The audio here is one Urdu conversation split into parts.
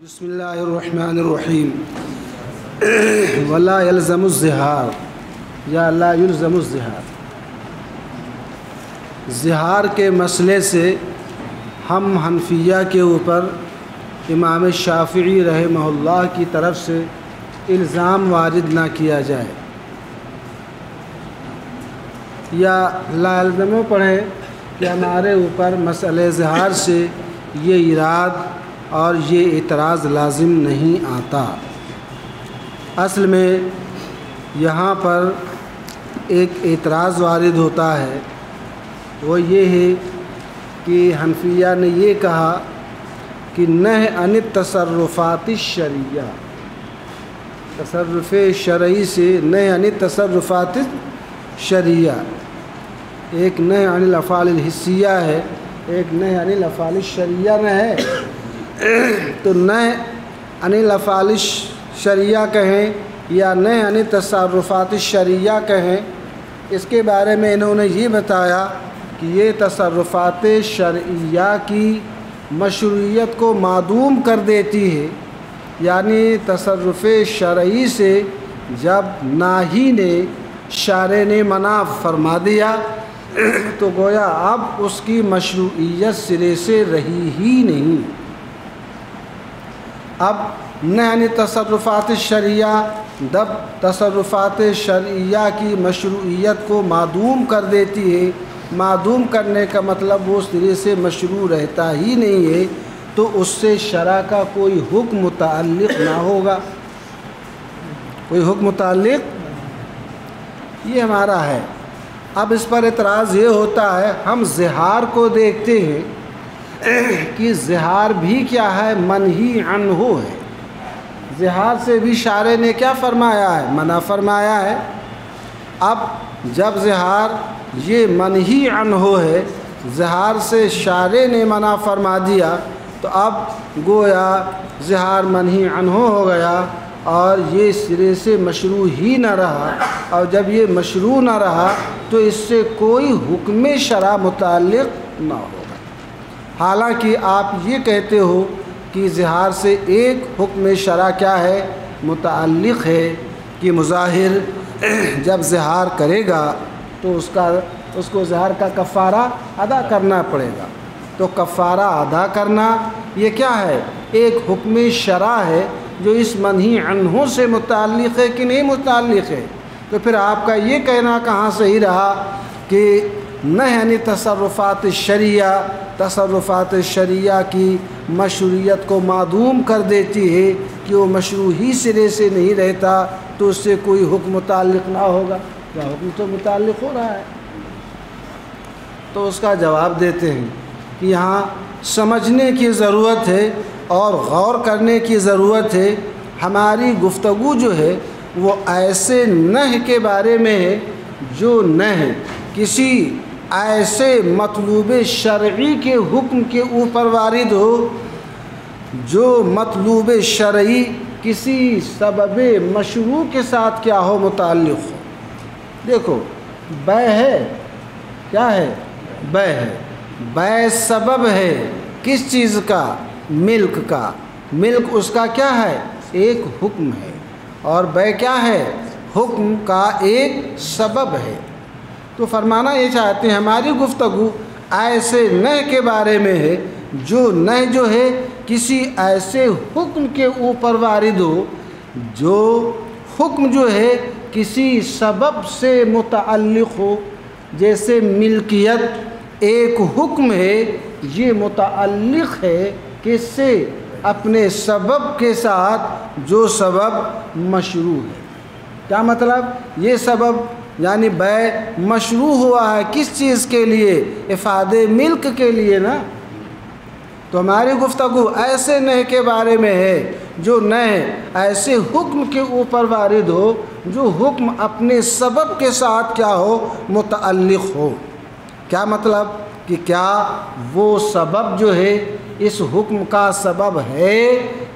بسم اللہ الرحمن الرحیم ولا يلزم الزہار یا لا يلزم الزہار۔ زہار کے مسئلے سے ہم حنفیہ کے اوپر امام شافعی رحمہ اللہ کی طرف سے الزام وارد نہ کیا جائے، یا لا يلزم پڑھیں کہ ہمارے اوپر مسئلہ زہار سے یہ اراد اور یہ اعتراض لازم نہیں آتا۔ اصل میں یہاں پر ایک اعتراض وارد ہوتا ہے، وہ یہ ہے کہ حنفیہ نے یہ کہا کہ نہی عن التصرفات الشرعیہ، تصرف شرعی سے نہی عن التصرفات الشرعیہ، ایک نہی عن الافعال الحسیہ ہے، ایک نہی عن الافعال الشرعیہ میں ہے۔ تو نہی عن الافعال الشرعیہ کہیں یا نہی عن التصرفات الشرعیہ کہیں، اس کے بارے میں انہوں نے یہ بتایا کہ یہ تصرفات شرعیہ کی مشروعیت کو معدوم کر دیتی ہے، یعنی تصرف شرعی سے جب ناہی نے شارع نے منع فرما دیا تو گویا اب اس کی مشروعیت سرے سے رہی ہی نہیں۔ اب نہی عن تصرفات الشرعیہ جب تصرفات شرعیہ کی مشروعیت کو معدوم کر دیتی ہے، معدوم کرنے کا مطلب وہ سرے سے مشروع رہتا ہی نہیں ہے، تو اس سے شرع کا کوئی حکم متعلق نہ ہوگا، کوئی حکم متعلق یہ ہمارا ہے۔ اب اس پر اعتراض یہ ہوتا ہے، ہم زہار کو دیکھتے ہیں کہ زہار بھی کیا ہے، منہی عنہ ہے۔ زہار سے بھی شارع نے کیا فرمایا ہے، منع فرمایا ہے۔ اب جب زہار یہ منہی عنہ ہے، زہار سے شارع نے منع فرما دیا، تو اب گویا زہار منہی عنہ ہو گیا اور یہ سرے سے مشروع ہی نہ رہا، اور جب یہ مشروع نہ رہا تو اس سے کوئی حکم شرع متعلق نہ ہوگا۔ حالانکہ آپ یہ کہتے ہو کہ زہار سے ایک حکم شرع کیا ہے، متعلق ہے، کہ مظاہر جب زہار کرے گا تو اس کو زہار کا کفارہ ادا کرنا پڑے گا۔ تو کفارہ ادا کرنا یہ کیا ہے، ایک حکم شرع ہے جو اس منہی عنہ سے متعلق ہے کہ نہیں متعلق ہے۔ تو پھر آپ کا یہ کہنا کہاں صحیح رہا کہ نہی عن تصرفات الشرعیہ، تصرفات شرعیہ کی مشروعیت کو معدوم کر دیتی ہے کہ وہ مشروع ہی سرے سے نہیں رہتا، تو اس سے کوئی حکم متعلق نہ ہوگا؟ کیا حکم تو متعلق ہو رہا ہے۔ تو اس کا جواب دیتے ہیں کہ یہاں سمجھنے کی ضرورت ہے اور غور کرنے کی ضرورت ہے۔ ہماری گفتگو جو ہے وہ ایسے نہی کے بارے میں ہے جو نہی کسی ایسے مطلوب شرعی کے حکم کے اوپر وارد ہو، جو مطلوب شرعی کسی سبب مشروع کے ساتھ کیا ہو، متعلق ہو۔ دیکھو بے ہے، کیا ہے، بے ہے، بے سبب ہے کس چیز کا، ملک کا، ملک اس کا کیا ہے، ایک حکم ہے، اور بے کیا ہے، حکم کا ایک سبب ہے۔ تو فرمانا یہ چاہتے ہیں ہماری گفتگو ایسے نہی کے بارے میں ہے جو نہی جو ہے کسی ایسے حکم کے اوپر وارد ہو، جو حکم جو ہے کسی سبب سے متعلق ہو۔ جیسے ملکیت ایک حکم ہے، یہ متعلق ہے کس سے، اپنے سبب کے ساتھ جو سبب مشروع ہے۔ کیا مطلب، یہ سبب یعنی بے مشروع ہوا ہے کس چیز کے لیے، افادہ ملک کے لیے نا۔ تو ہماری گفتگو ایسے نہی کے بارے میں ہے جو نہی ایسے حکم کے اوپر وارد ہو جو حکم اپنے سبب کے ساتھ کیا ہو، متعلق ہو۔ کیا مطلب کہ کیا وہ سبب جو ہے اس حکم کا سبب ہے،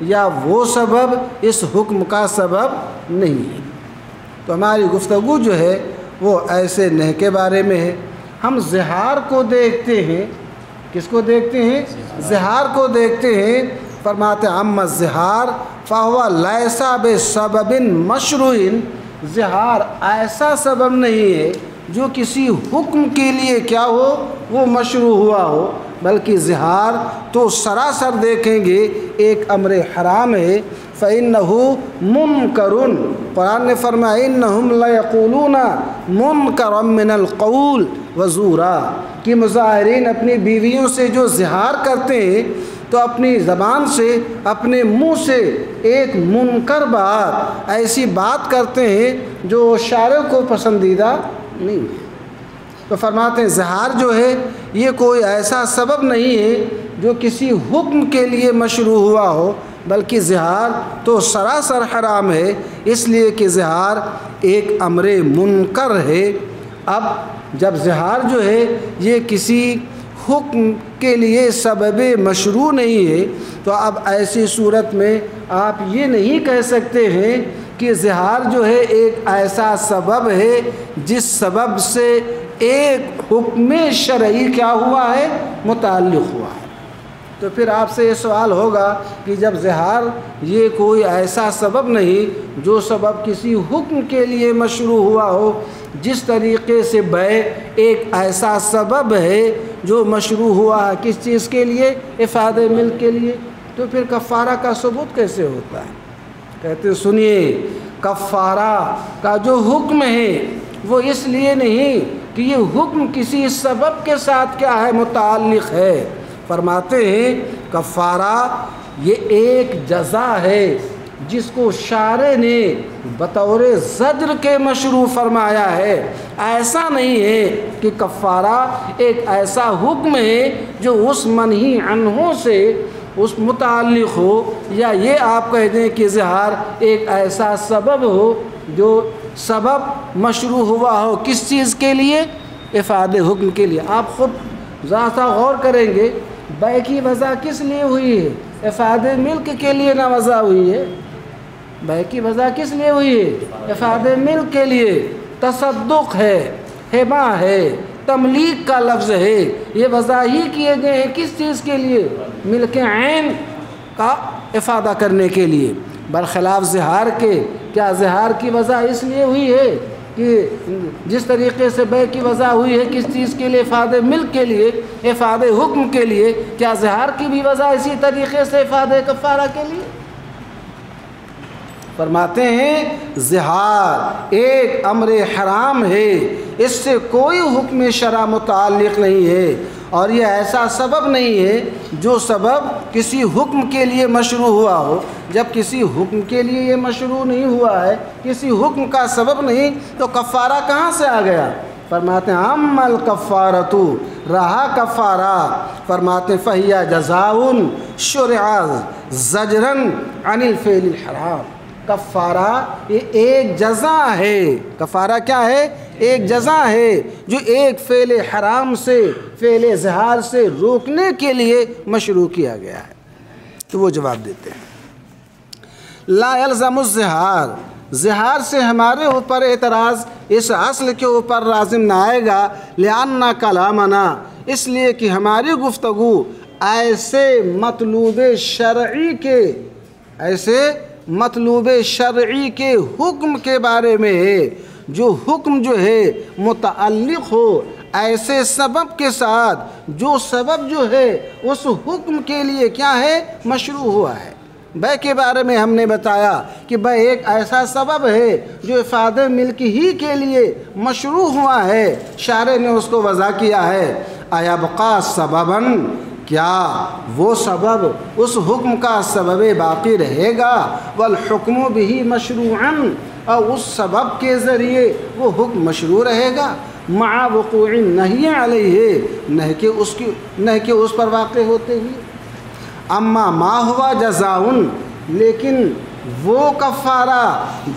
یا وہ سبب اس حکم کا سبب نہیں ہے۔ تو ہماری گفتگو جو ہے وہ ایسے نہی کے بارے میں ہے۔ ہم زہار کو دیکھتے ہیں، کس کو دیکھتے ہیں، زہار کو دیکھتے ہیں فرماتے اما الزہار فہو لیس بسبب مشروع، زہار ایسا سبب نہیں ہے جو کسی حکم کے لیے کیا ہو وہ مشروع ہوا ہو، بلکہ زہار تو سراسر دیکھیں گے ایک امر حرام ہے۔ فَإِنَّهُ مُنْكَرٌ، قرآن نے فرمایا إِنَّهُمْ لَيَقُولُونَ مُنْكَرًا مِنَ الْقَوْلِ وَزُورًا، کہ مظاہرین اپنی بیویوں سے جو زہار کرتے ہیں تو اپنی زبان سے اپنے منہ سے ایک منکر بات، ایسی بات کرتے ہیں جو شارع کو پسندیدہ نہیں ہے۔ تو فرماتے ہیں زہار جو ہے یہ کوئی ایسا سبب نہیں ہے جو کسی حکم کے لیے مشروع ہوا ہو، بلکہ زہار تو سراسر حرام ہے، اس لیے کہ زہار ایک امر منکر ہے۔ اب جب زہار جو ہے یہ کسی حکم کے لیے سبب مشروع نہیں ہے تو اب ایسی صورت میں آپ یہ نہیں کہہ سکتے ہیں کہ زہار جو ہے ایک ایسا سبب ہے جس سبب سے ایک حکم شرعی کیا ہوا ہے متعلق ہوا ہے۔ تو پھر آپ سے یہ سوال ہوگا کہ جب زہار یہ کوئی ایسا سبب نہیں جو سبب کسی حکم کے لیے مشروع ہوا ہو، جس طریقے سے بیع ایک ایسا سبب ہے جو مشروع ہوا ہے کس چیز کے لیے؟ افاد ملک کے لیے، تو پھر کفارہ کا ثبوت کیسے ہوتا ہے؟ کہتے ہیں سنیے، کفارہ کا جو حکم ہے وہ اس لیے نہیں کہ یہ حکم کسی سبب کے ساتھ کیا ہے متعلق ہے۔ فرماتے ہیں کفارہ یہ ایک جزا ہے جس کو شارع نے بطور زجر کے مشروع فرمایا ہے۔ ایسا نہیں ہے کہ کفارہ ایک ایسا حکم ہے جو اس منہی عنہ سے اس متعلق ہو، یا یہ آپ کہہ دیں کہ زہار ایک ایسا سبب ہو جو سبب مشروع ہوا ہو کس چیز کے لیے؟ افاد حکم کے لیے۔ آپ خود ذرا غور کریں گے بیع کی وضع کس لیے ہوئی ہے؟ افاد ملک کے لیے نہ وضع ہوئی ہے۔ بیع کی وضع کس لیے ہوئی ہے؟ افاد ملک کے لیے۔ تصدق ہے، ہبہ ہے، تملیک کا لفظ ہے، یہ وضع ہی کیے گئے ہیں کس چیز کے لیے؟ ملک عین کا افادہ کرنے کے لیے۔ برخلاف زہار کے، کیا زہار کی وضع اس لیے ہوئی ہے کہ جس طریقے سے بیع کی وضع ہوئی ہے کس چیز کے لیے؟ افاد ملک کے لیے، افاد حکم کے لیے، کیا زہار کی بھی وضع اسی طریقے سے افاد کفارہ کے لیے؟ فرماتے ہیں زہار ایک امر حرام ہے، اس سے کوئی حکم شرع متعلق نہیں ہے، اور یہ ایسا سبب نہیں ہے جو سبب کسی حکم کے لیے مشروع ہوا ہو۔ جب کسی حکم کے لیے یہ مشروع نہیں ہوا ہے، کسی حکم کا سبب نہیں، تو کفارہ کہاں سے آ گیا؟ فرماتے ہیں اما الکفارۃ، رہا کفارہ، فرماتے ہیں فہی جزاء شرع زجرا عن الفعل الحرام۔ کفارہ یہ ایک جزا ہے۔ کفارہ کیا ہے؟ ایک جزا ہے جو ایک فعل حرام سے، فعل زہار سے روکنے کے لیے مشروع کیا گیا ہے۔ تو وہ جواب دیتے ہیں لا یلزم الزہار، زہار سے ہمارے اوپر اعتراض اس اصل کے اوپر لازم نہ آئے گا، لأن کلامنا، اس لیے کہ ہماری گفتگو ایسے مطلوب شرعی کے حکم کے بارے میں ہے جو حکم جو ہے متعلق ہو ایسے سبب کے ساتھ جو سبب جو ہے اس حکم کے لیے کیا ہے مشروع ہوا ہے۔ بیع کے بارے میں ہم نے بتایا کہ بیع ایک ایسا سبب ہے جو افاد ملک ہی کے لیے مشروع ہوا ہے، شارع نے اس کو وضع کیا ہے۔ ایبقی سبباً، کیا وہ سبب اس حکم کا سبب باقی رہے گا؟ والحکم بہ مشروعاً، اور اس سبب کے ذریعے وہ حکم مشروع رہے گا، مع وقوع النہی علیہ، نہ کہ اس پر واقع ہوتے ہی۔ اما ما ہوا جزاء، لیکن وہ کفارہ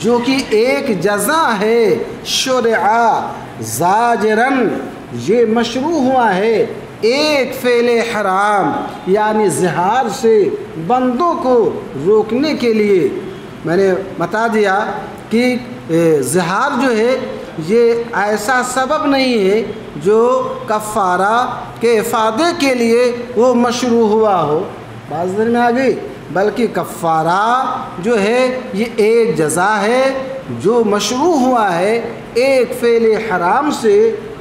جو کہ ایک جزا ہے، شرع زاجراً، یہ مشروع ہوا ہے ایک فعل حرام یعنی زہار سے بندوں کو روکنے کے لیے۔ میں نے بتا دیا کہ زہار جو ہے یہ ایسا سبب نہیں ہے جو کفارہ کے افادے کے لیے وہ مشروع ہوا ہو۔ بات سمجھ میں آ گئی؟ بلکہ کفارہ جو ہے یہ ایک جزا ہے جو مشروع ہوا ہے ایک فعل حرام سے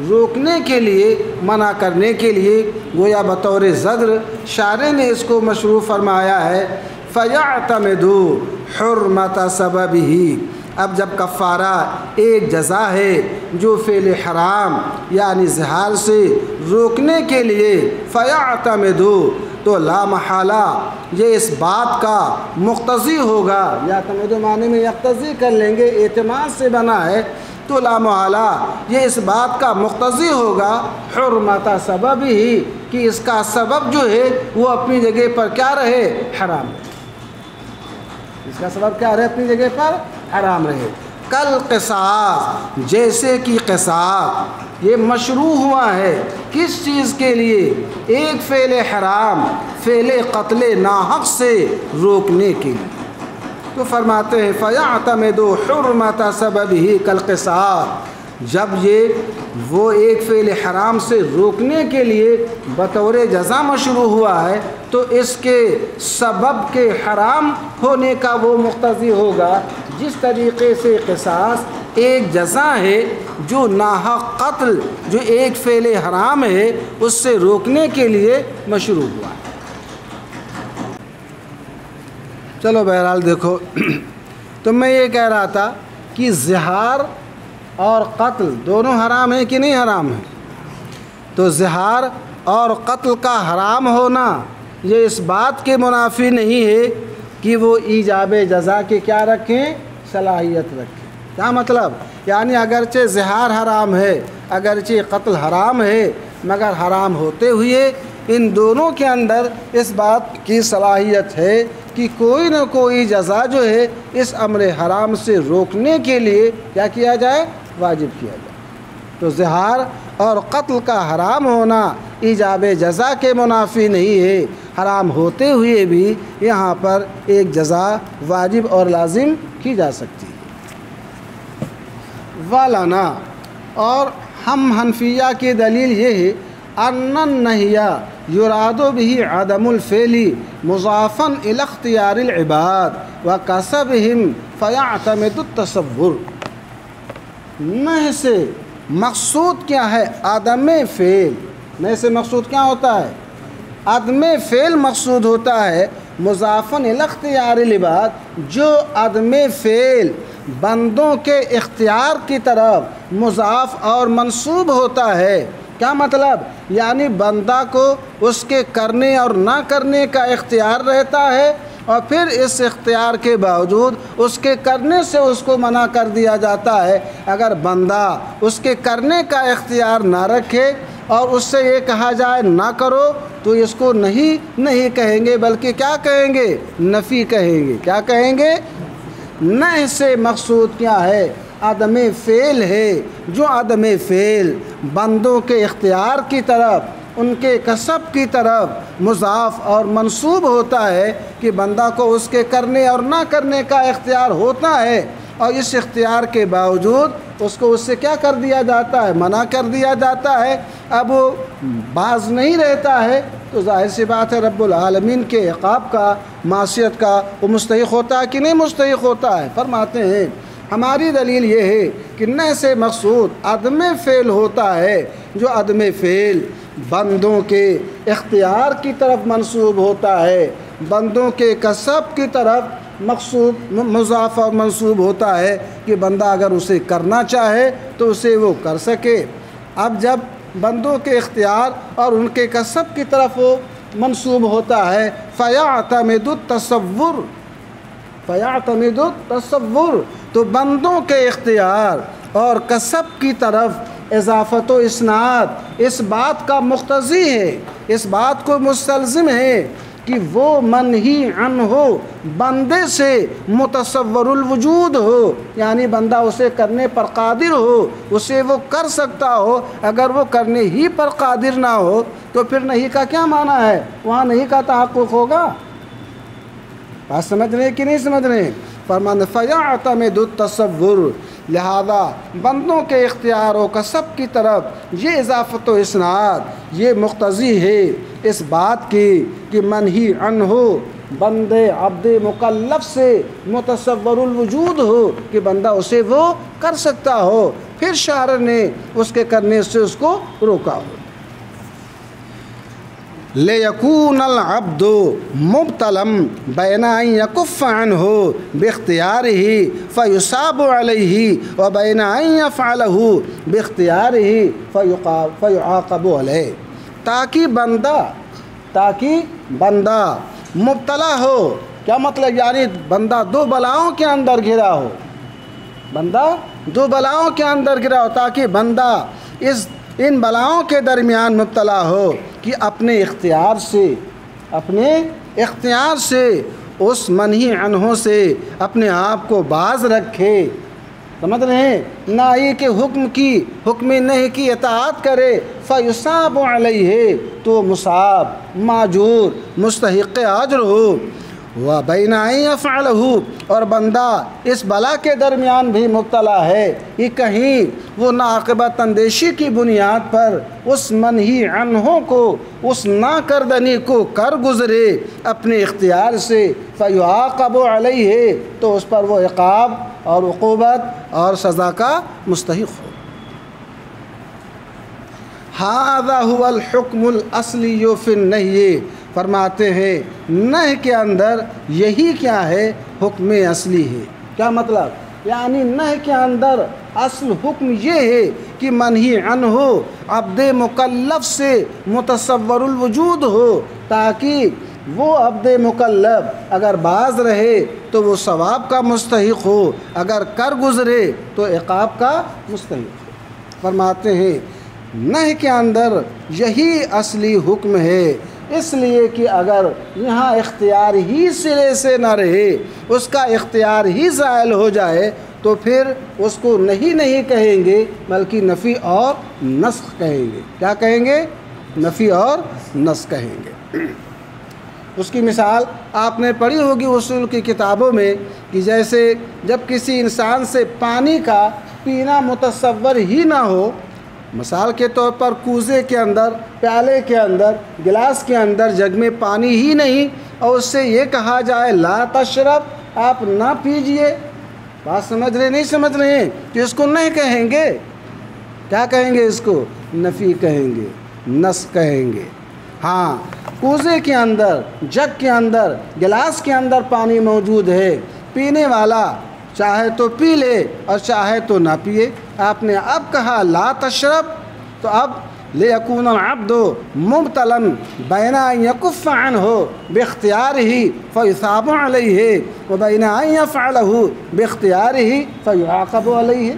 روکنے کے لیے، منع کرنے کے لیے، گویا بطور زجر شارع نے اس کو مشروع فرمایا ہے۔ فَيَعْتَمِدُوا حُرْمَةَ سَبَبِهِ، اب جب کفارہ ایک جزا ہے جو فعل حرام یعنی زہار سے روکنے کے لیے، فَيَعْتَمِدُوا تو لا محالہ یہ اس بات کا مقتضی ہوگا، یعتمد معنی میں یقتضی کر لیں گے، اعتماد سے بنا ہے، تو لا محالہ یہ اس بات کا مقتضی ہوگا حرمت سبب ہی کہ اس کا سبب جو ہے وہ اپنی جگہ پر کیا رہے؟ حرام رہے، اس کا سبب کیا رہے؟ اپنی جگہ پر حرام رہے۔ کل قصاص، جیسے کہ قصاص یہ مشروع ہوا ہے کس چیز کے لیے؟ ایک فعل حرام، فعل قتل ناحق سے روکنے کے لیے۔ تو فرماتے ہیں فَيَعْتَمِدُوا حُرْمَةَ سَبَبِهِ كَالْقِصَاصِ، جب یہ وہ ایک فعل حرام سے روکنے کے لیے بطور جزا مشروع ہوا ہے تو اس کے سبب کے حرام ہونے کا وہ مقتضی ہوگا، جس طریقے سے قصاص ایک جزا ہے جو ناحق قتل جو ایک فعل حرام ہے اس سے روکنے کے لیے مشروع ہوا ہے۔ چلو بہرحال دیکھو، تو میں یہ کہہ رہا تھا کہ زہار اور قتل دونوں حرام ہیں کہ نہیں حرام ہیں؟ تو زہار اور قتل کا حرام ہونا یہ اس بات کے منافی نہیں ہے کہ وہ ایجاب جزا کے کیا رکھیں؟ صلاحیت رکھیں۔ کیا مطلب؟ یعنی اگرچہ زہار حرام ہے، اگرچہ قتل حرام ہے، مگر حرام ہوتے ہوئے ان دونوں کے اندر اس بات کی صلاحیت ہے کہ کوئی نہ کوئی جزا جو ہے اس امر حرام سے روکنے کے لیے کیا کیا جائے؟ واجب کیا جائے۔ تو زہار اور قتل کا حرام ہونا ایجاب جزا کے منافی نہیں ہے، حرام ہوتے ہوئے بھی یہاں پر ایک جزا واجب اور لازم کی جا سکتی ہے۔ والانا، اور ہم حنفیہ کی دلیل یہ ہے ان النہی یراد به عدم الفعل مضافا الی اختیار العباد وکسبهم فیعتمد التصور، نہی سے مقصود کیا ہے؟ عدم فعل۔ نہی سے مقصود کیا ہوتا ہے؟ عدم فعل مقصود ہوتا ہے، مضافا الی اختیار العباد، جو عدم فعل بندوں کے اختیار کی طرف مضاف اور منسوب ہوتا ہے۔ کیا مطلب؟ یعنی بندہ کو اس کے کرنے اور نہ کرنے کا اختیار رہتا ہے، اور پھر اس اختیار کے باوجود اس کے کرنے سے اس کو منع کر دیا جاتا ہے۔ اگر بندہ اس کے کرنے کا اختیار نہ رکھے اور اس سے یہ کہا جائے نہ کرو تو اس کو نہیں کہیں گے، بلکہ کیا کہیں گے؟ نفی کہیں گے۔ کیا کہیں گے؟ نہ سے مقصود کیا ہے؟ عدم فعل ہے، جو عدم فعل بندوں کے اختیار کی طرف، ان کے کسب کی طرف مضاف اور منسوب ہوتا ہے کہ بندہ کو اس کے کرنے اور نہ کرنے کا اختیار ہوتا ہے، اور اس اختیار کے باوجود اس کو اس سے کیا کر دیا جاتا ہے؟ منع کر دیا جاتا ہے۔ اب وہ باز نہیں رہتا ہے تو ظاہر سی بات ہے رب العالمین کے عقاب کا، معصیت کا وہ مستحق ہوتا ہے کہ نہیں مستحق ہوتا ہے؟ فرماتے ہیں ہماری دلیل یہ ہے کہ نہ سے مقصود عدم فعل ہوتا ہے، جو عدم فعل بندوں کے اختیار کی طرف منسوب ہوتا ہے، بندوں کے کسب کی طرف مضاف اور منسوب ہوتا ہے کہ بندہ اگر اسے کرنا چاہے تو اسے وہ کر سکے۔ اب جب بندوں کے اختیار اور ان کے کسب کی طرف وہ منسوب ہوتا ہے، فَيَعْتَمِدُ التصور، فَيَعْتَمِدُ التصور، تو بندوں کے اختیار اور کسب کی طرف اضافت و اسناد اس بات کا مقتضی ہے، اس بات کو مستلزم ہے کہ وہ منہی عنہ بندے سے متصور الوجود ہو، یعنی بندہ اسے کرنے پر قادر ہو، اسے وہ کر سکتا ہو۔ اگر وہ کرنے ہی پر قادر نہ ہو تو پھر نہیں کا کیا معنی ہے؟ وہاں نہیں کا تحقق ہوگا۔ بات سمجھ رہے کہ نہیں سمجھ رہے؟ فرمانے فَيَعْتَمِدُ التصور، لہذا بندوں کے اختیار و کسب کی طرف یہ اضافت و اسناد یہ مقتضی ہے اس بات کی کہ منہی عنہ بندے عبد مکلف سے متصور الوجود ہو کہ بندہ اسے وہ کر سکتا ہو، پھر شارع نے اس کے کرنے سے اس کو روکا ہو۔ لِيَكُونَ الْعَبْدُ مُبْتَلًا بَيْنَ أَنْ يَكُفَّ عَنْهُ بِاخْتِيَارِهِ فَيُصَابُ عَلَيْهِ وَبَيْنَ أَنْ يَفْعَلَهُ بِاخْتِيَارِهِ فَيُعَاقَبُ عَلَيْهِ، تاکہ بندہ مبتلا ہو۔ کیا مطلب؟ یعنی بندہ دو بلاؤں کے اندر گھرا ہو، بندہ دو بلاؤں کے اندر گرا ہو، تاکہ بندہ ان بلاؤں کے درمیان مبتلا ہو کہ اپنے اختیار سے اس منہی عنہ سے اپنے آپ کو باز رکھے، سمجھ رہے ہیں، نائی کے حکم نہیں کی اطاعت کرے، فیصاب علیہ تو مصاب، ماجور، مستحق اجر ہو، وَبَيْنَ أَن يَفْعَلَهُ اور بندہ اس بلا کے درمیان بھی مبتلا ہے کہ کہیں وہ ناعاقبت اندیشی کی بنیاد پر اس منہی عنہ کو، اس ناکردنی کو کر گزرے اپنے اختیار سے، فَيُعَاقَبُ عَلَيْهِ تو اس پر وہ عقاب اور عقوبت اور سزا کا مستحق ہو۔ هَذَا هُوَ الْحُكْمُ الْأَصْلِيُّ فِي النَّهْيِ فرماتے ہیں نہی کے اندر یہی کیا ہے، حکم اصلی ہے۔ کیا مطلب؟ یعنی نہی کے اندر اصل حکم یہ ہے کہ منہی عنہ عبد مکلف سے متصور الوجود ہو، تاکہ وہ عبد مکلف اگر باز رہے تو وہ ثواب کا مستحق ہو، اگر کر گزرے تو عقاب کا مستحق ہو۔ فرماتے ہیں نہی کے اندر یہی اصلی حکم ہے، اس لیے کہ اگر یہاں اختیار ہی سرے سے نہ رہے، اس کا اختیار ہی زائل ہو جائے تو پھر اس کو نہیں کہیں گے بلکہ نفی اور نسخ کہیں گے۔ کیا کہیں گے؟ نفی اور نسخ کہیں گے۔ اس کی مثال آپ نے پڑھی ہوگی اصول کی کتابوں میں کہ جیسے جب کسی انسان سے پانی کا پینا متصور ہی نہ ہو، مثال کے طور پر کوزے کے اندر، پیالے کے اندر، گلاس کے اندر جگ میں پانی ہی نہیں، اور اس سے یہ کہا جائے لا تشرب، آپ نہ پیجئے، بات سمجھ رہے نہیں سمجھ رہے ہیں؟ تو اس کو نہیں کہیں گے، کیا کہیں گے؟ اس کو نفی کہیں گے، نسخ کہیں گے۔ ہاں، کوزے کے اندر، جگ کے اندر، گلاس کے اندر پانی موجود ہے، پینے والا چاہے تو پی لے اور چاہے تو نہ پیے۔ آپ نے اب کہا لا تشرب، تو اب لِيَكُونَ الْعَبْدُ مُبْتَلًا بَيْنَ أَن يَكُفَّ عَنْهُ بِاخْتِيَارِهِ فَيُثَابُ عَلَيْهِ وَبَيْنَ أَن يَفْعَلَهُ بِاخْتِيَارِهِ فَيُعَاقَبُ عَلَيْهِ۔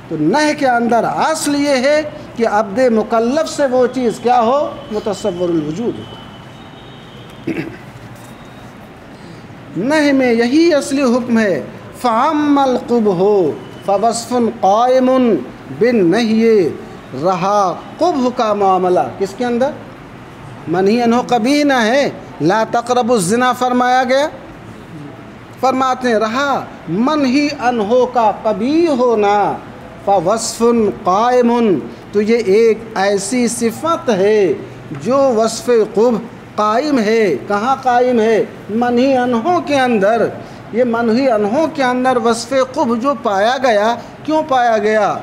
تو نہی کے اندر اصل یہ ہے کہ عبد مکلف سے وہ چیز کیا ہو؟ متصور الوجود ہو۔ نہی میں یہی اصلی حکم ہے۔ فَأَمَّا الْقُبْحُ فَوَصْفٌ قَائِمٌ بِالنَّهْيِ رہا قبح کا معاملہ کس کے اندر؟ منہی عنہ قبیح نہ ہے، لا تقربوا الزنا فرمایا گیا، فرماتے ہیں رہا منہی عنہ کا قبیح ہونا، فَوَصْفٌ قَائِمٌ تو یہ ایک ایسی صفت ہے جو وصف قبح قائم ہے۔ کہاں قائم ہے؟ منہی عنہ کے اندر۔ یہ منہی عنہ کے اندر وصف قبح جو پایا گیا، کیوں پایا گیا؟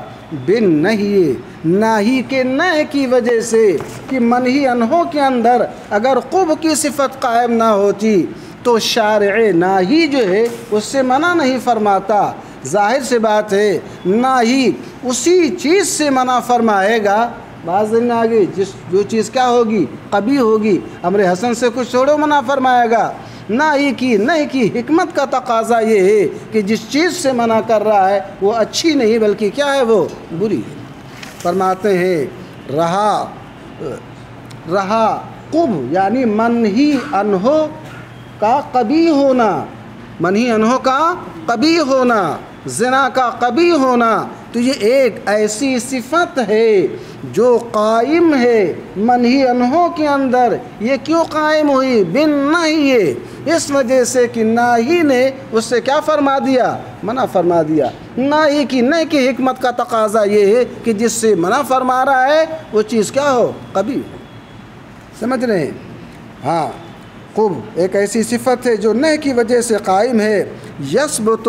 بالنہی، ناہی کے نہ کی وجہ سے، کہ منہی عنہ کے اندر اگر قبح کی صفت قائم نہ ہوتی تو شارع ناہی جو ہے اس سے منع نہیں فرماتا۔ ظاہر سے بات ہے ناہی اسی چیز سے منع فرمائے گا، بعض دن آگے جو چیز کیا ہوگی؟ قبیح ہوگی، امر حسن سے کچھ چھوڑو منع فرمائے گا۔ ناہی کی حکمت کا تقاضا یہ ہے کہ جس چیز سے منع کر رہا ہے وہ اچھی نہیں بلکہ کیا ہے؟ وہ بری ہے۔ فرماتے ہیں رہا قبح یعنی منہی عنہ کا قبیح ہونا، منہی عنہ کا قبیح ہونا، زنا کا قبیح ہونا، تو یہ ایک ایسی صفت ہے جو قائم ہے منہی عنہ کے اندر۔ یہ کیوں قائم ہوئی؟ بالنہی، اس وجہ سے کہ ناہی نے اس سے کیا فرما دیا؟ منع فرما دیا۔ ناہی کی حکمت کا تقاضا یہ ہے کہ جس سے منع فرما رہا ہے وہ چیز کیا ہو؟ قبیح ہو۔ سمجھ رہے ہیں؟ ہاں، قب ایک ایسی صفت ہے جو نہ کی وجہ سے قائم ہے، یثبت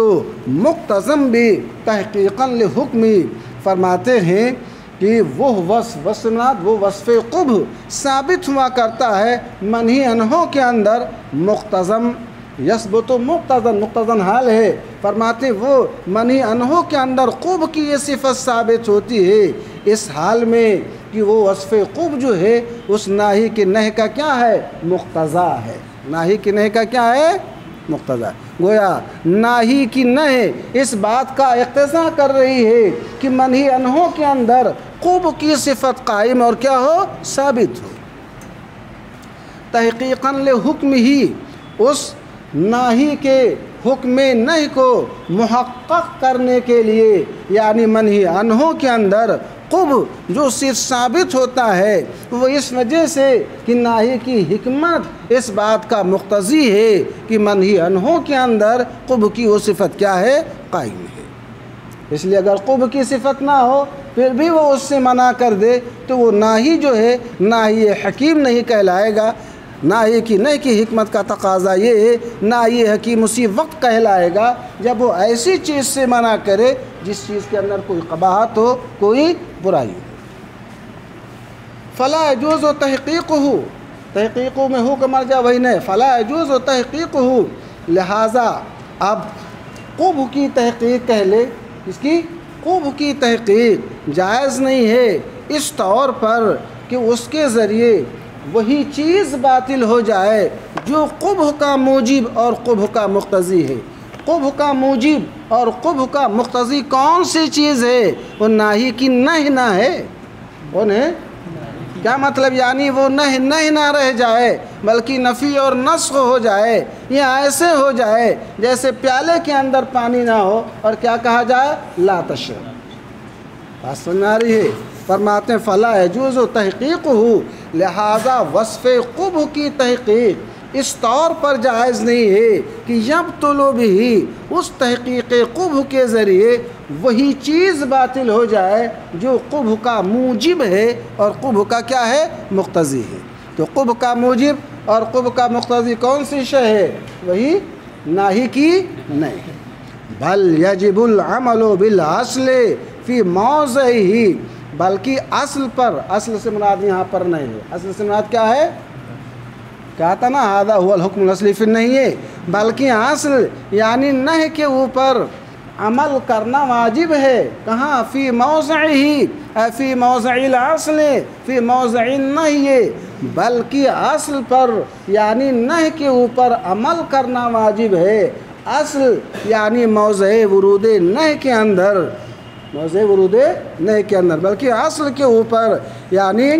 مقتضم بھی تحقیقاً لحکمی، فرماتے ہیں کہ وہ وصف قب ثابت ہوا کرتا ہے منہی عنہوں کے اندر مقتضم، یثبت مقتضن حال ہے، فرماتے وہ منہی عنہوں کے اندر قب کی یہ صفت ثابت ہوتی ہے اس حال میں کہ وہ وصف قب جو ہے اس ناہی کے نہی کا کیا ہے؟ مقتضا ہے۔ ناہی کی نہی کا کیا ہے؟ مقتضا۔ گویا ناہی کی نہی اس بات کا اقتضا کر رہی ہے کہ منہی عنہوں کے اندر قب کی صفت قائم اور کیا ہو؟ ثابت ہو۔ تحقیقاً لحکم ہی، اس ناہی کے حکم نہی کو محقق کرنے کے لیے، یعنی منہی عنہوں کے اندر قب جو صرف ثابت ہوتا ہے وہ اس وجہ سے کہ ناہی کی حکمت اس بات کا مقتضی ہے کہ منہی عنہوں کے اندر قب کی وہ صفت کیا ہے؟ قائم ہے۔ اس لیے اگر قب کی صفت نہ ہو پھر بھی وہ اس سے منع کر دے تو وہ ناہی جو ہے ناہی حکیم نہیں کہلائے گا۔ ناہی کی نہی کی حکمت کا تقاضا یہ ہے ناہی حکیم اسی وقت کہلائے گا جب وہ ایسی چیز سے منع کرے جس چیز کے اندر کوئی قباحت ہو، کوئی برائی ہو۔ فلا يجوز تحقیقہ، تحقیق میں ہو کا مرجع وہی نہیں، فلا يجوز تحقیقہ، لہٰذا اب قب کی تحقیق کہہ لے، اس کی قب کی تحقیق جائز نہیں ہے اس طور پر کہ اس کے ذریعے وہی چیز باطل ہو جائے جو قبح کا موجب اور قبح کا مقتضی ہے۔ قبح کا موجب اور قبح کا مقتضی کون سی چیز ہے؟ وہ ناہی کی نہی نہ ہے، وہ نہیں کیا مطلب؟ یعنی وہ نہی نہ رہ جائے بلکہ نفی اور نسخ ہو جائے، یا ایسے ہو جائے جیسے پیالے کے اندر پانی نہ ہو اور کیا کہا جائے؟ لا تشرب۔ بات سمجھ آ رہی ہے؟ فرماتے ہیں فلا يجوز تحقیقہ، لہذا وصف قبح کی تحقیق اس طور پر جائز نہیں ہے کہ یبطل بھی، اس تحقیق قبح کے ذریعے وہی چیز باطل ہو جائے جو قبح کا موجب ہے اور قبح کا کیا ہے؟ مقتضی ہے۔ تو قبح کا موجب اور قبح کا مقتضی کون سی شے ہے؟ وہی ناہی کی نہیں۔ بل یجب العمل بالاصل فی موضعہ، بلکہ اصل پر، اصل سے مراد یہاں پر نہیں ہے، اصل سے مراد کیا ہے؟ کہا تھا نا ھذا هو الحکم الاصلی فی النہی ہے، بلکہ اصل یعنی نہی کے اوپر عمل کرنا واجب ہے۔ کہاں؟ فی موضعہ، فی موضع الاصل، فی موضع النہی، بلکہ اصل پر یعنی نہی کے اوپر عمل کرنا واجب ہے۔ اصل یعنی موضع ورود نہی کے اندر، موضع ورود نہی کے اندر، بلکہ اصل کے اوپر، یعنی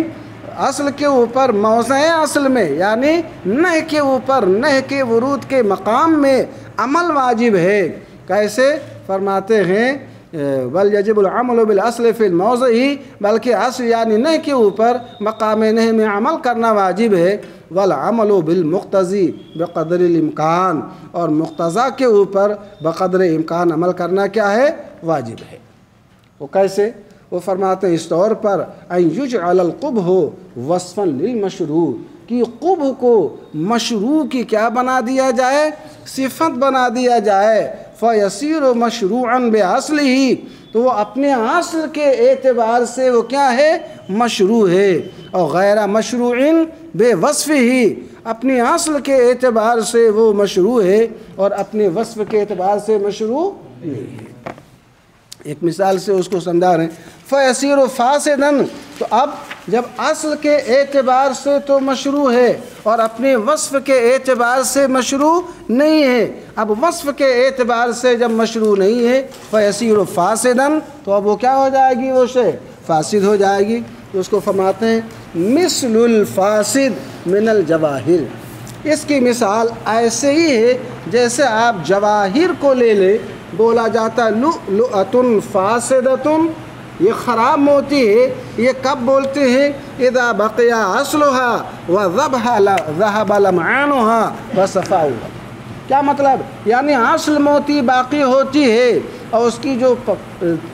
اصل کے اوپر موضع اصل میں یعنی نہی کے اوپر، نہی کے ورود کے مقام میں عمل واجب ہے۔ کیسے؟ فرماتے ہیں بل یجب العمل بالاصل فی الموضع، بلکہ اصل یعنی نہی کے اوپر مقام نہی میں عمل کرنا واجب ہے۔ والعمل بالمقتضی بقدر الامکان، اور مقتضا کے اوپر بقدر امکان عمل کرنا کیا ہے؟ واجب ہے۔ وہ کیسے؟ وہ فرماتے ہیں اس طور پر ان یجعل القبح وصفا للمشروع، کہ قبح کو مشروع کی کیا بنا دیا جائے؟ صفت بنا دیا جائے۔ فیصیر مشروعا باصلہ، تو وہ اپنے اصل کے اعتبار سے وہ کیا ہے؟ مشروع ہے۔ اور غیر مشروع بے وصفہ، اپنے اصل کے اعتبار سے وہ مشروع ہے اور اپنے وصف کے اعتبار سے مشروع نہیں ہے۔ ایک مثال سے اس کو سمجھا رہے ہیں۔ فیصیر فاسدن، تو اب جب اصل کے اعتبار سے تو مشروع ہے اور اپنے وصف کے اعتبار سے مشروع نہیں ہے، اب وصف کے اعتبار سے جب مشروع نہیں ہے فیصیر فاسدن، تو اب وہ کیا ہو جائے گی؟ وہ شے فاسد ہو جائے گی۔ تو اس کو فرماتے ہیں مثل الفاسد من الجواہر، اس کی مثال ایسے ہی ہے جیسے آپ جواہر کو لے لیں، بولا جاتا ہے لؤلؤۃ فاسدۃ، یہ خراب موتی ہے، یہ کب بولتے ہیں؟ اذا بقی اصلها وذهب لمعانها وصفاؤها۔ کیا مطلب؟ یعنی اصل موتی باقی ہوتی ہے اور اس کی جو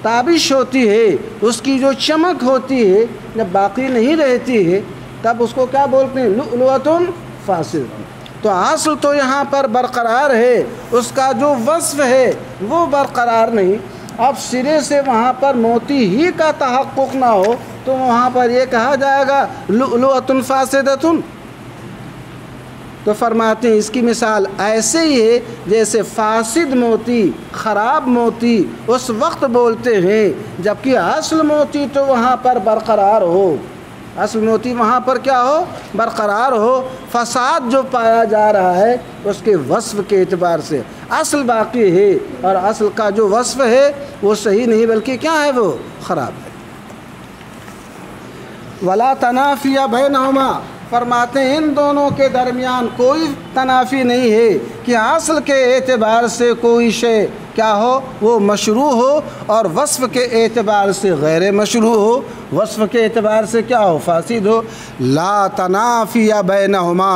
تابش ہوتی ہے، اس کی جو چمک ہوتی ہے، جب باقی نہیں رہتی ہے تب اس کو کیا بولتے ہیں؟ لؤلؤۃ فاسدۃ۔ تو اصل تو یہاں پر برقرار ہے، اس کا جو وصف ہے وہ برقرار نہیں۔ اب سرے سے وہاں پر موتی ہی کا تحقق نہ ہو تو وہاں پر یہ کہا جائے گا لؤلؤۃ فاسدۃ۔ تو فرماتے ہیں اس کی مثال ایسے ہی ہے جیسے فاسد موتی، خراب موتی اس وقت بولتے ہیں جبکہ اصل موتی تو وہاں پر برقرار ہو، اصل موتی وہاں پر کیا ہو؟ برقرار ہو۔ فساد جو پایا جا رہا ہے اس کے وصف کے اعتبار سے اصل باقی ہے، اور اصل کا جو وصف ہے وہ صحیح نہیں بلکہ کیا ہے؟ وہ خراب ہے۔ ولا تنافی بینہما، فرماتے ہیں ان دونوں کے درمیان کوئی تنافی نہیں ہے کہ اصل کے اعتبار سے کوئی شے کیا ہو؟ وہ مشروع ہو، اور وصف کے اعتبار سے غیر مشروع ہو، وصف کے اعتبار سے کیا ہو؟ فاسد ہو۔ لا تنافی بینہما،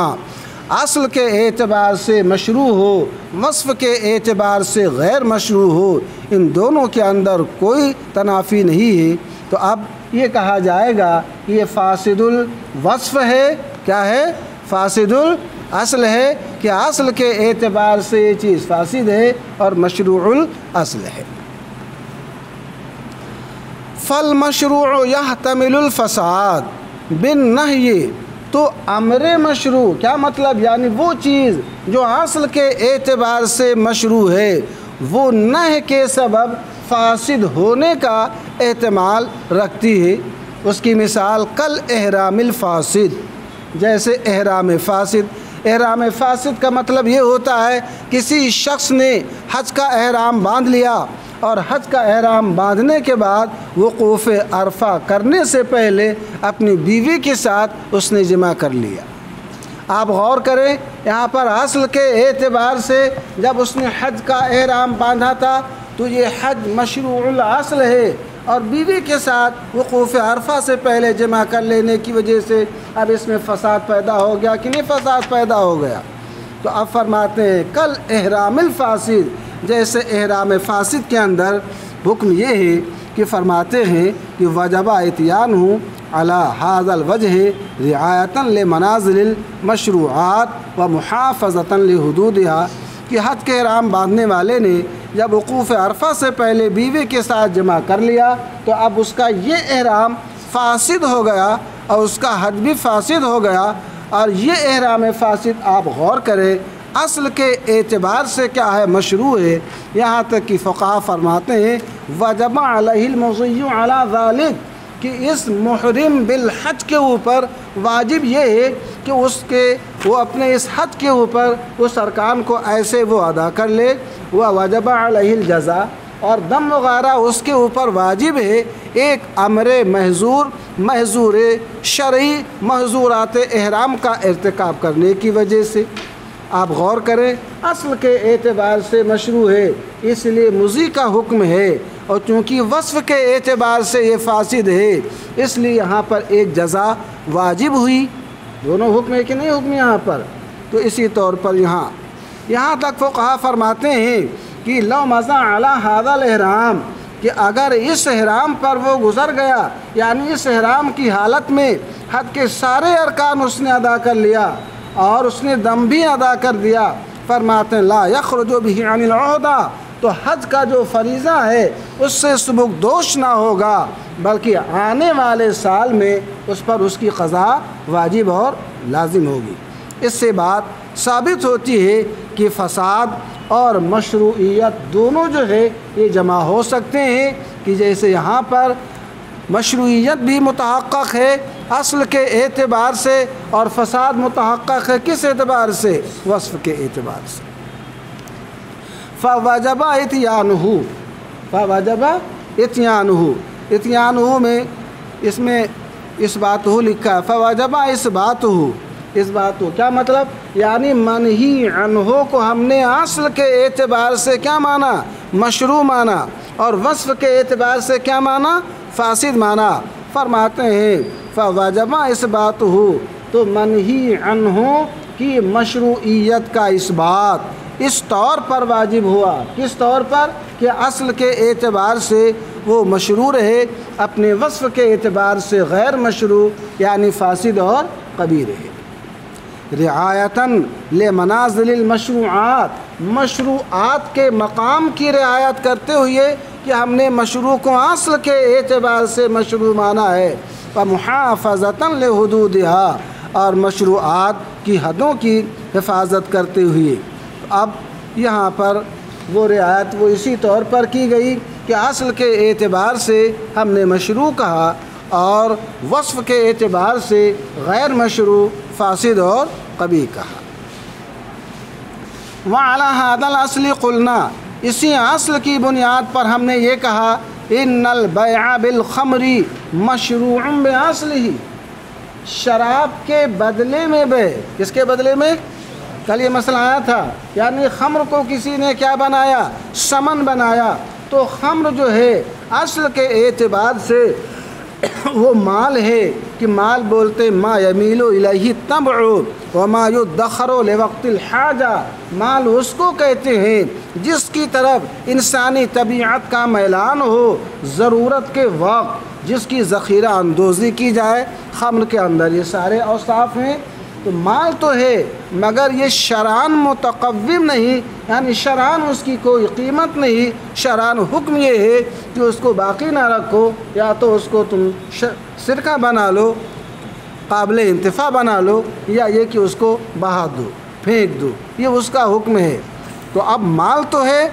اصل کے اعتبار سے مشروع ہو، وصف کے اعتبار سے غیر مشروع ہو، ان دونوں کے اندر کوئی تنافی نہیں ہے۔ تو اب یہ کہا جائے گا یہ فاسد الوصف ہے، کیا ہے؟ فاسد الاصل ہے کہ اصل کے اعتبار سے یہ چیز فاسد ہے اور مشروع الاصل ہے۔ فالمشروع يحتمل الفساد بالنہی، تو امر مشروع کیا مطلب؟ یعنی وہ چیز جو اصل کے اعتبار سے مشروع ہے وہ نہی کے سبب فاسد ہونے کا احتمال رکھتی ہے۔ اس کی مثال کل احرام الفاسد، جیسے احرام فاسد۔ احرام فاسد کا مطلب یہ ہوتا ہے کسی شخص نے حج کا احرام باندھ لیا، اور حج کا احرام باندھنے کے بعد وقوف عرفہ کرنے سے پہلے اپنی بیوی کے ساتھ اس نے جمع کر لیا۔ آپ غور کریں یہاں پر اصل کے اعتبار سے جب اس نے حج کا احرام باندھا تھا تو یہ حج مشروع الاصل ہے، اور بیوی کے ساتھ وقوف عرفہ سے پہلے جمع کر لینے کی وجہ سے اب اس میں فساد پیدا ہو گیا کہ نہیں فساد پیدا ہو گیا؟ تو اب فرماتے ہیں کل احرام الفاسد، جیسے احرام فاسد کے اندر حکم یہ ہے کہ فرماتے ہیں کہ وجب اتیانہ علی ھذا الوجہ رعایۃ لمنازل المشروعات و محافظۃ لحدودها، کہ حج کے احرام باندھنے والے نے جب وقوف عرفہ سے پہلے بیوی کے ساتھ جمع کر لیا تو اب اس کا یہ احرام فاسد ہو گیا اور اس کا حج بھی فاسد ہو گیا۔ اور یہ احرام فاسد آپ غور کریں اصل کے اعتبار سے کیا ہے؟ مشروع ہے، یہاں تک کہ فقہا فرماتے ہیں وجب علیہ المضی علی ذلک، کہ اس محرم بالحج کے اوپر واجب یہ ہے کہ وہ اپنے اس حج کے اوپر اس ارکان کو ایسے وہ ادا کر لے۔ وجب علیہ الجزا، اور دم وغیرہ اس کے اوپر واجب ہے ایک امر محظور شرعی محظورات احرام کا ارتکاب کرنے کی وجہ سے۔ آپ غور کریں اصل کے اعتبار سے مشروع ہے اس لیے مضی کا حکم ہے، اور چونکہ وصف کے اعتبار سے یہ فاسد ہے اس لیے یہاں پر ایک جزا واجب ہوئی۔ دونوں حکم ہے کہ نہیں حکم یہاں پر؟ تو اسی طور پر یہاں تک فقہا فرماتے ہیں کہ لو مضى علی ھذا الاحرام، کہ اگر اس احرام پر وہ گزر گیا، یعنی اس احرام کی حالت میں حج کے سارے ارکان اس نے ادا کر لیا اور اس نے دم بھی ادا کر دیا، فرماتے ہیں لا یخرج بہ عن العہدہ، تو حج کا جو فریضہ ہے اس سے سبکدوش نہ ہوگا بلکہ آنے والے سال میں اس پر اس کی قضا واجب اور لازم ہوگی۔ اس سے بات ثابت ہوتی ہے کہ فساد اور مشروعیت دونوں جو ہے یہ جمع ہو سکتے ہیں، کہ جیسے یہاں پر مشروعیت بھی متحقق ہے اصل کے اعتبار سے اور فساد متحقق ہے کس اعتبار سے؟ وصف کے اعتبار سے۔ فوجب اتیانہ، فوجب اتیانہ، اتیانہ میں اس میں اثباتہ لکھا ہے، فوجب اثباتہ کیا مطلب؟ یعنی منہی عنہ کو ہم نے اصل کے اعتبار سے کیا مانا؟ مشروع مانا، اور وصف کے اعتبار سے کیا مانا؟ فاسد مانا۔ فرماتے ہیں فوجب اثباتہ، تو منہی عنہ کی مشروعیت کا اثبات اس طور پر واجب ہوا، کس طور پر؟ کہ اصل کے اعتبار سے وہ مشروع رہے، اپنے وصف کے اعتبار سے غیر مشروع یعنی فاسد اور قبیح رہے۔ رعایتاً لمنازل المشروعات، مشروعات کے مقام کی رعایت کرتے ہوئے کہ ہم نے مشروع کو اصل کے اعتبار سے مشروع مانا ہے، ومحافظتاً لحدودها، اور مشروعات کی حدوں کی حفاظت کرتے ہوئے۔ اب یہاں پر وہ رعایت وہ اسی طور پر کی گئی کہ اصل کے اعتبار سے ہم نے مشروع کہا اور وصف کے اعتبار سے غیر مشروع، فاسد اور قبیح کہا۔ وعلی ھذا الاصل قلنا، اسی اصل کی بنیاد پر ہم نے یہ کہا ان البیع بالخمر مشروع باصلہ، شراب کے بدلے میں بے، کس کے بدلے میں؟ کل یہ مسئلہ آیا تھا، یعنی خمر کو کسی نے کیا بنایا؟ سمن بنایا، تو خمر جو ہے اصل کے اعتبار سے وہ مال ہے کہ مال بولتے ما یمیل الیہ الطبع وما یدخر لوقت الحاجہ، مال اس کو کہتے ہیں جس کی طرف انسانی طبیعت کا میلان ہو، ضرورت کے وقت جس کی ذخیرہ اندوزی کی جائے۔ خمر کے اندر یہ سارے اوصاف ہیں، تو مال تو ہے مگر یہ شرعاً متقوم نہیں، یعنی شرعاً اس کی کوئی قیمت نہیں، شرعاً حکم یہ ہے کہ اس کو باقی نہ رکھو، یا تو اس کو تم سرقہ بنا لو، قابل انتفاع بنا لو، یا یہ کہ اس کو بہا دو، پھینک دو، یہ اس کا حکم ہے۔ تو اب مال تو ہے،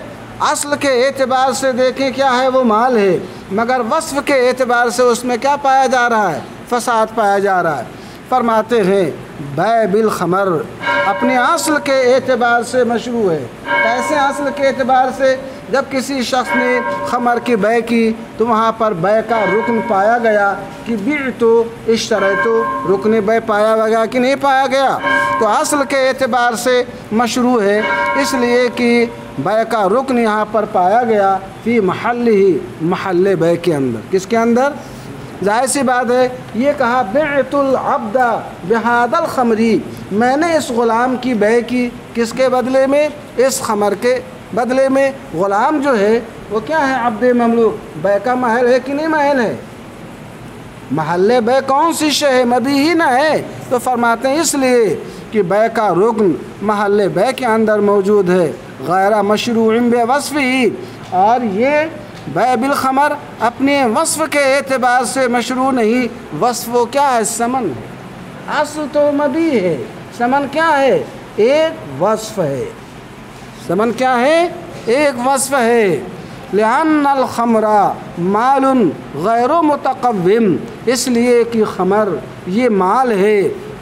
اصل کے اعتبار سے دیکھیں کیا ہے، وہ مال ہے، مگر وصف کے اعتبار سے اس میں کیا پایا جا رہا ہے؟ فساد پایا جا رہا ہے۔ فرماتے ہیں بیع بالخمر اپنے اصل کے اعتبار سے مشروع ہے۔ کیسے اصل کے اعتبار سے؟ جب کسی شخص نے خمر کی بیع کی تو وہاں پر بیع کا رکن پایا گیا کہ بعت اشتریت، رکن بیع پایا گیا کہ نہیں پایا گیا؟ تو اصل کے اعتبار سے مشروع ہے، اس لیے کہ بیع کا رکن یہاں پر پایا گیا فی محلہ، محل بیع کے اندر۔ کس کے اندر؟ ظاہر سی بات ہے، یہ کہا بعت العبد بہذا الخمر، میں نے اس غلام کی بیع کی، کس کے بدلے میں؟ اس خمر کے بدلے میں۔ غلام جو ہے وہ کیا ہے؟ عبد مملوک، بیع کا محل ہے کہ نہیں محل ہے؟ محل بیع کون سی شے ہے؟ مبیح نہ ہے۔ تو فرماتے ہیں اس لیے کہ بیع کا رکن محل بیع کے اندر موجود ہے، غیر مشروع بوصفہ، اور یہ بیع بالخمر اپنے وصف کے اعتبار سے مشروع نہیں۔ وصف وہ کیا ہے؟ سمن ہے، اصل تو مبیح ہے، سمن کیا ہے؟ ایک وصف ہے۔ سمن کیا ہے؟ ایک وصف ہے۔ لأن الخمر مال غیر متقوم، اس لیے کہ خمر یہ مال ہے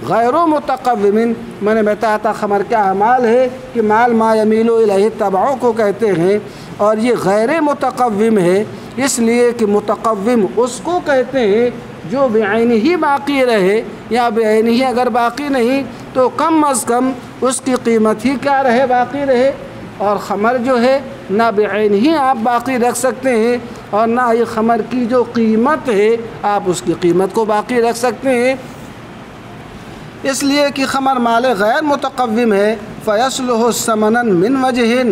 غیر متقوم۔ میں نے بتایا تھا خمر کیا مال ہے کہ مال ما یمیل الیہ الطبع کو کہتے ہیں، اور یہ غیر متقوم ہے، اس لیے کہ متقوم اس کو کہتے ہیں جو بعینہ ہی باقی رہے، یا بعینہ ہی اگر باقی نہیں تو کم از کم اس کی قیمت ہی کیا رہے؟ باقی رہے۔ اور خمر جو ہے نہ بعینہ ہی آپ باقی رکھ سکتے ہیں، اور نہ یہ خمر کی جو قیمت ہے آپ اس کی قیمت کو باقی رکھ سکتے ہیں، اس لیے کہ خمر مال غیر متقوم ہے۔ فیصلح ثمنا من وجہ،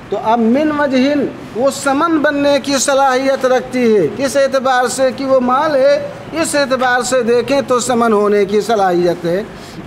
تو اب من وجہ وہ سمن بننے کی صلاحیت رکھتی ہے، کس اعتبار سے کہ وہ مال ہے، اس اعتبار سے دیکھیں تو سمن ہونے کی صلاحیت ہے۔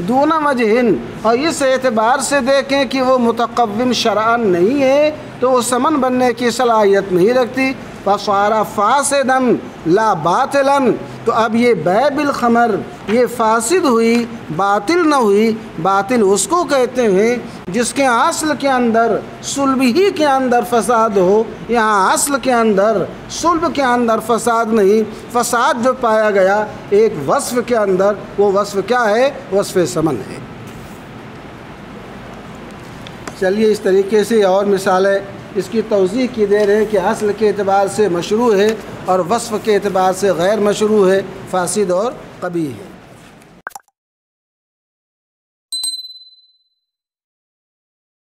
دون وجہ، اور اس اعتبار سے دیکھیں کہ وہ متقوم شرعاً نہیں ہے تو وہ سمن بننے کی صلاحیت نہیں رکھتی۔ فصار فاسدا لا باطلا، تو اب یہ بیع بالخمر یہ فاسد ہوئی، باطل نہ ہوئی۔ باطل اس کو کہتے ہیں جس کے اصل کے اندر صلب ہی کے اندر فساد ہو، یہاں اصل کے اندر صلب کے اندر فساد نہیں، فساد جو پایا گیا ایک وصف کے اندر، وہ وصف کیا ہے؟ وصف سمن ہے۔ چلیے اس طریقے سے اور مثالیں اس کی توضیح کی دے رہے ہیں کہ اصل کے اعتبار سے مشروع ہے اور وصف کے اعتبار سے غیر مشروع ہے، فاسد اور قبیح ہے۔